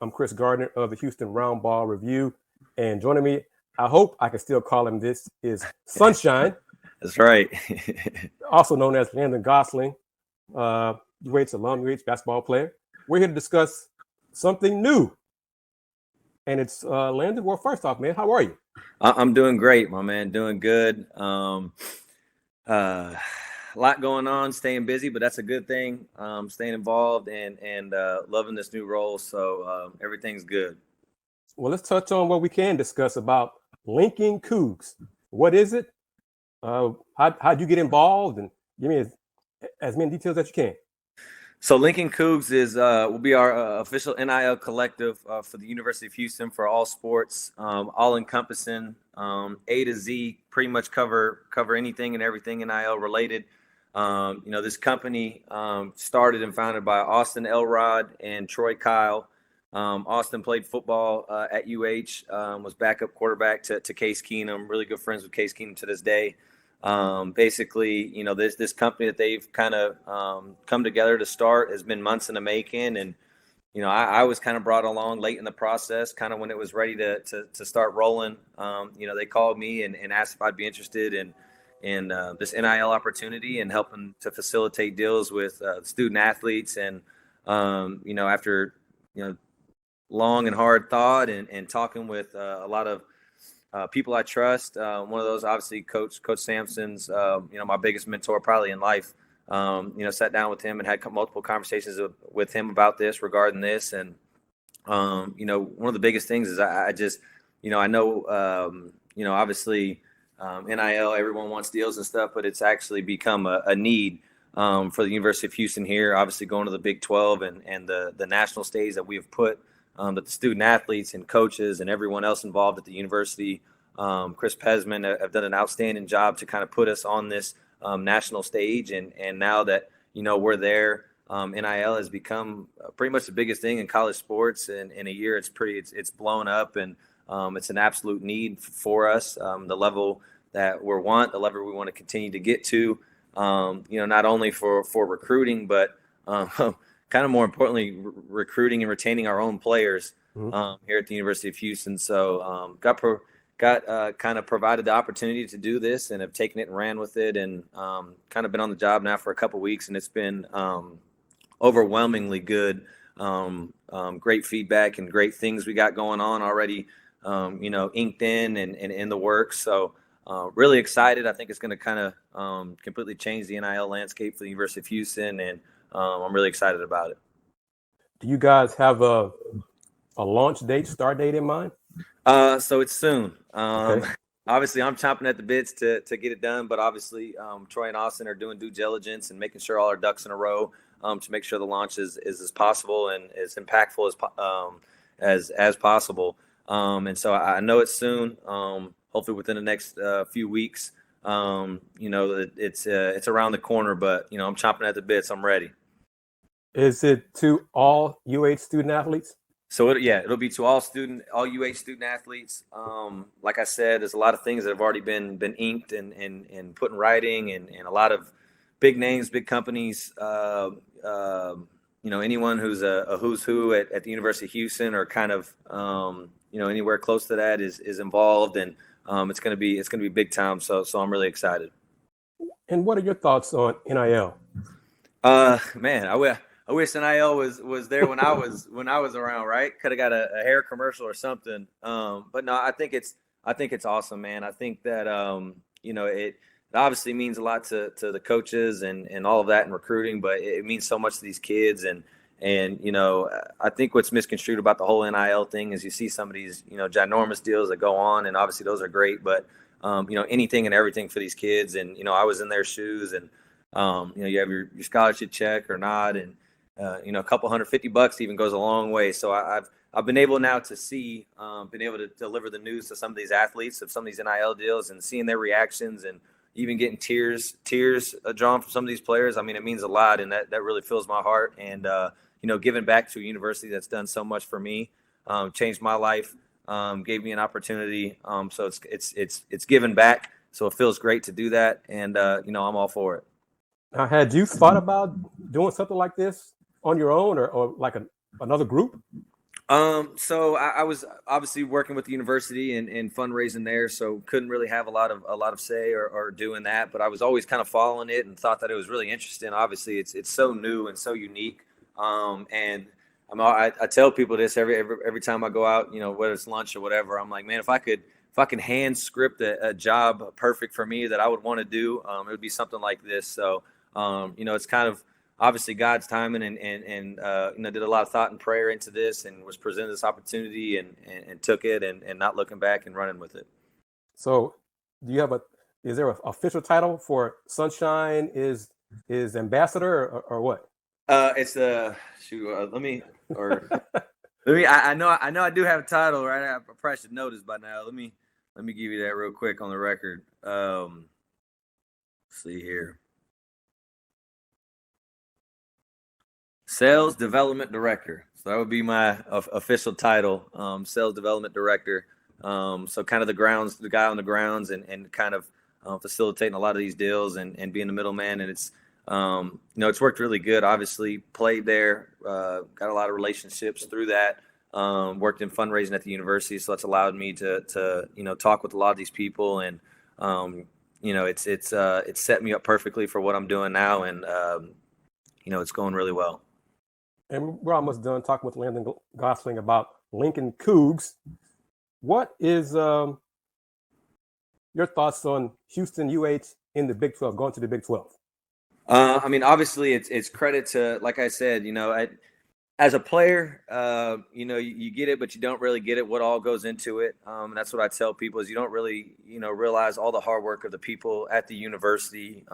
I'm Chris Gardner of the Houston Round Ball Review. And joining me, I hope I can still call him this, is Sunshine. That's right. Also known as Landon Goesling, UH alum, UH basketball player. We're here to discuss something new. And it's Landon. Well, first off, man, how are you? I'm doing great, my man. Doing good. A lot going on, staying busy, but that's a good thing. Staying involved and loving this new role. So everything's good. Well, let's touch on what we can discuss about linking Coogs. What is it? How'd you get involved? And give me as many details as you can. So Lincoln Coogs will be our official NIL collective for the University of Houston for all sports, all encompassing, A to Z, pretty much cover anything and everything NIL related. This company started and founded by Austin Elrod and Troy Kyle. Austin played football at UH, was backup quarterback to Case Keenum, really good friends with Case Keenum to this day. Basically, this company that they've kind of come together to start has been months in the making. And, I was kind of brought along late in the process, kind of when it was ready to start rolling. They called me and asked if I'd be interested in this NIL opportunity and helping to facilitate deals with student athletes. And, after, long and hard thought and talking with a lot of people I trust. One of those, obviously, Coach Sampson's, my biggest mentor probably in life. Sat down with him and had multiple conversations with him about this, regarding this. And, one of the biggest things is I just, I know, obviously NIL, everyone wants deals and stuff, but it's actually become a need for the University of Houston here, obviously going to the Big 12 and the national stage that we have put that the student athletes and coaches and everyone else involved at the university, Chris Pesman, have done an outstanding job to kind of put us on this national stage. And now that, we're there, NIL has become pretty much the biggest thing in college sports. And in a year, it's blown up, and it's an absolute need for us. The level that the level we want to continue to get to, not only for recruiting, but kind of more importantly, recruiting and retaining our own players here at the University of Houston. So got kind of provided the opportunity to do this and have taken it and ran with it, and kind of been on the job now for a couple of weeks, and it's been overwhelmingly good. Great feedback and great things we got going on already, inked in and in the works. So really excited. I think it's going to kind of completely change the NIL landscape for the University of Houston, and I'm really excited about it. Do you guys have a launch date, start date in mind? So it's soon. Okay. Obviously, I'm chomping at the bits to get it done, but obviously Troy and Austin are doing due diligence and making sure all our ducks in a row to make sure the launch is as possible and as impactful as possible. And so I know it's soon. Hopefully within the next few weeks. It's around the corner, but I'm chomping at the bits. I'm ready. Is it to all UH student athletes? So it'll be to all UH student athletes. Like I said, there's a lot of things that have already been inked and put in writing, and a lot of big names, big companies. Anyone who's a who's who at the University of Houston, or kind of anywhere close to that is involved, and it's gonna be big time. So I'm really excited. And what are your thoughts on NIL? Man, I wish NIL was there when I was around, right? Could have got a hair commercial or something. But no, I think it's awesome, man. I think that it obviously means a lot to the coaches and all of that in recruiting, but it means so much to these kids. And I think what's misconstrued about the whole NIL thing is you see some of these ginormous deals that go on, and obviously those are great, but anything and everything for these kids. And I was in their shoes, and you have your scholarship check or not, and a couple $150 even goes a long way. So I've been able now to see, been able to deliver the news to some of these athletes of some of these NIL deals, and seeing their reactions, and even getting tears drawn from some of these players. I mean, it means a lot, and that really fills my heart. And giving back to a university that's done so much for me, changed my life, gave me an opportunity. So it's giving back. So it feels great to do that, and I'm all for it. Now, had you thought about doing something like this on your own, or like another group? So I was obviously working with the university and fundraising there, so couldn't really have a lot of say or doing that. But I was always kind of following it and thought that it was really interesting. Obviously, it's so new and so unique. And I tell people this every time I go out, whether it's lunch or whatever. I'm like, man, if I can hand script a job perfect for me that I would want to do, it would be something like this. So it's kind of obviously God's timing and did a lot of thought and prayer into this and was presented this opportunity and took it and not looking back and running with it. So is there an official title for Sunshine is ambassador or what? It's I know I do have a title, right? I probably should know this by now. Let me give you that real quick on the record. Let's see here. Sales Development Director. So that would be my official title, Sales Development Director. So kind of the guy on the grounds and kind of facilitating a lot of these deals and being the middleman. And it's, it's worked really good. Obviously played there, got a lot of relationships through that. Worked in fundraising at the university. So that's allowed me to talk with a lot of these people and, it's set me up perfectly for what I'm doing now. And, it's going really well. And we're almost done talking with Landon Goesling about Lincoln Coogs. What is your thoughts on Houston UH in the Big 12, going to the Big 12? Obviously it's credit to, like I said, as a player, you get it, but you don't really get it, what all goes into it. And that's what I tell people is you don't really, realize all the hard work of the people at the university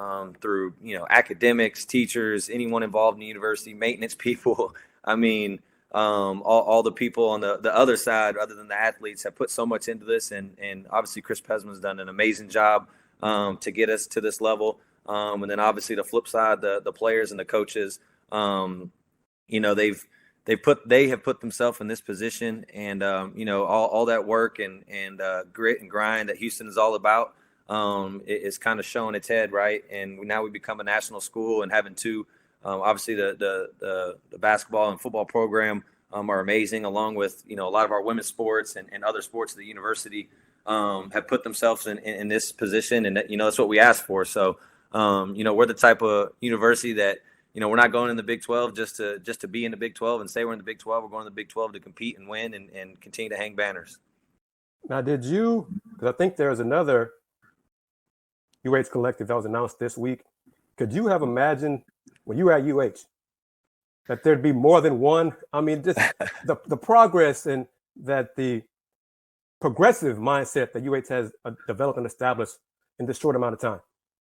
through, academics, teachers, anyone involved in the university, maintenance people. All the people on the other side, other than the athletes, have put so much into this. And obviously Chris Pesman's done an amazing job to get us to this level. And then obviously the flip side, the players and the coaches, they have put themselves in this position and, all that work and grit and grind that Houston is all about is kind of showing its head, right? And now we become a national school and having two, obviously the basketball and football program are amazing, along with, a lot of our women's sports and other sports at the university have put themselves in this position. And, that's what we asked for. So, we're the type of university that, we're not going in the Big 12 just to be in the Big 12 and say we're in the Big 12. We're going to the Big 12 to compete and win and continue to hang banners. Now, because I think there's another UH collective that was announced this week. Could you have imagined when you were at UH that there'd be more than one? Just the progress and that the progressive mindset that UH has developed and established in this short amount of time.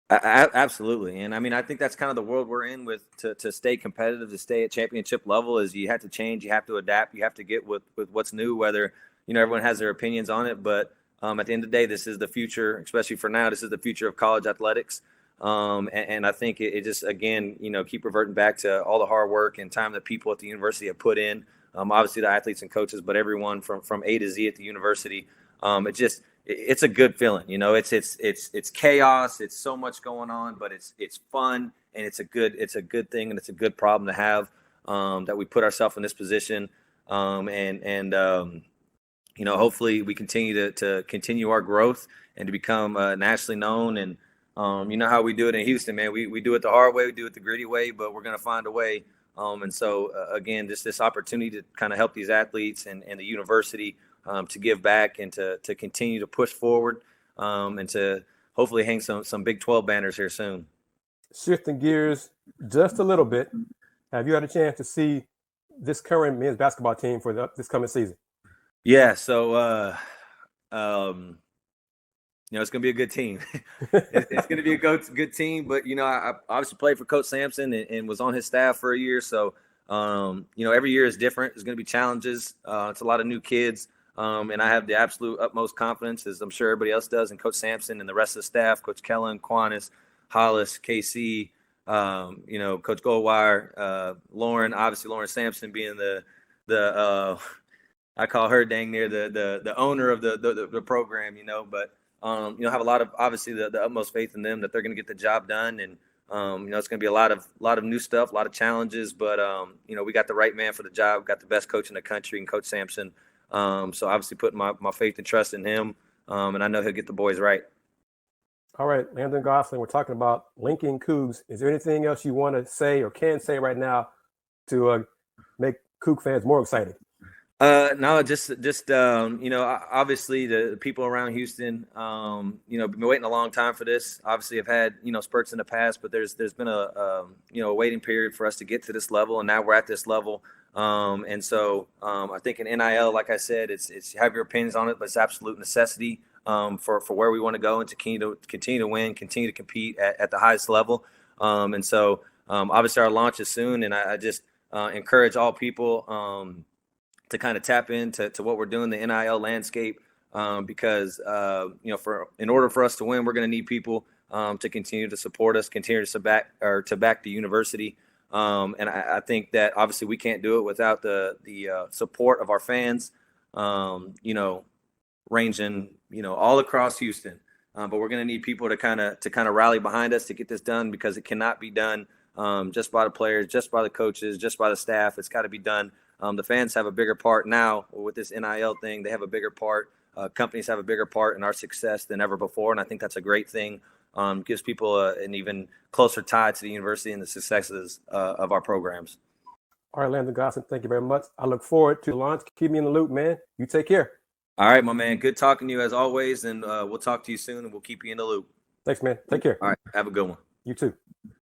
Absolutely. And I think that's kind of the world we're in with to stay competitive, to stay at championship level is you have to change, you have to adapt, you have to get with what's new, whether, everyone has their opinions on it. But at the end of the day, this is the future, especially for now, this is the future of college athletics. And I think it just, again, keep reverting back to all the hard work and time that people at the university have put in. Obviously the athletes and coaches, but everyone from A to Z at the university. It's a good feeling, it's chaos. It's so much going on, but it's fun and it's a good thing. And it's a good problem to have, that we put ourselves in this position. Hopefully we continue to continue our growth and to become nationally known. And, how we do it in Houston, man, we do it the hard way. We do it the gritty way, but we're going to find a way. Again, just this opportunity to kind of help these athletes and the university, to give back and to continue to push forward, and to hopefully hang some Big 12 banners here soon. Shifting gears just a little bit, have you had a chance to see this current men's basketball team for this coming season? Yeah, so it's going to be a good team. It's going to be a good team, but I obviously played for Coach Sampson and was on his staff for a year, so every year is different. There's going to be challenges. It's a lot of new kids. And I have the absolute utmost confidence, as I'm sure everybody else does, in Coach Sampson and the rest of the staff, Coach Kellen, Quanis, Hollis, KC, Coach Goldwire, Lauren Sampson being the I call her dang near the owner of the program, but have a lot of, obviously, the utmost faith in them that they're going to get the job done. And, It's going to be a lot of new stuff, a lot of challenges, but we got the right man for the job. We got the best coach in the country, and Coach Sampson. So obviously putting my faith and trust in him, and I know he'll get the boys right. All right, Landon Goesling, we're talking about linking Coogs. Is there anything else you want to say or can say right now to make Coug fans more excited? No, just obviously the people around Houston, been waiting a long time for this. Obviously, I've had spurts in the past, but there's been a waiting period for us to get to this level, and now we're at this level. And so I think in NIL, like I said, it's you have your opinions on it, but it's absolute necessity for where we want to go and to continue to win, continue to compete at the highest level. And so obviously our launch is soon, and I just encourage all people to kind of tap into what we're doing, the NIL landscape, because in order for us to win, we're going to need people to continue to support us, continue to back the university. And I think that obviously we can't do it without the support of our fans, ranging all across Houston. But we're going to need people to kind of rally behind us to get this done, because it cannot be done just by the players, just by the coaches, just by the staff. It's got to be done. The fans have a bigger part now with this NIL thing. They have a bigger part. Companies have a bigger part in our success than ever before, and I think that's a great thing. Gives people an even closer tie to the university and the successes of our programs. All right, Landon Goesling, thank you very much. I look forward to launch. Keep me in the loop, man. You take care. All right, my man. Good talking to you as always, and we'll talk to you soon, and we'll keep you in the loop. Thanks, man. Take care. All right. Have a good one. You too.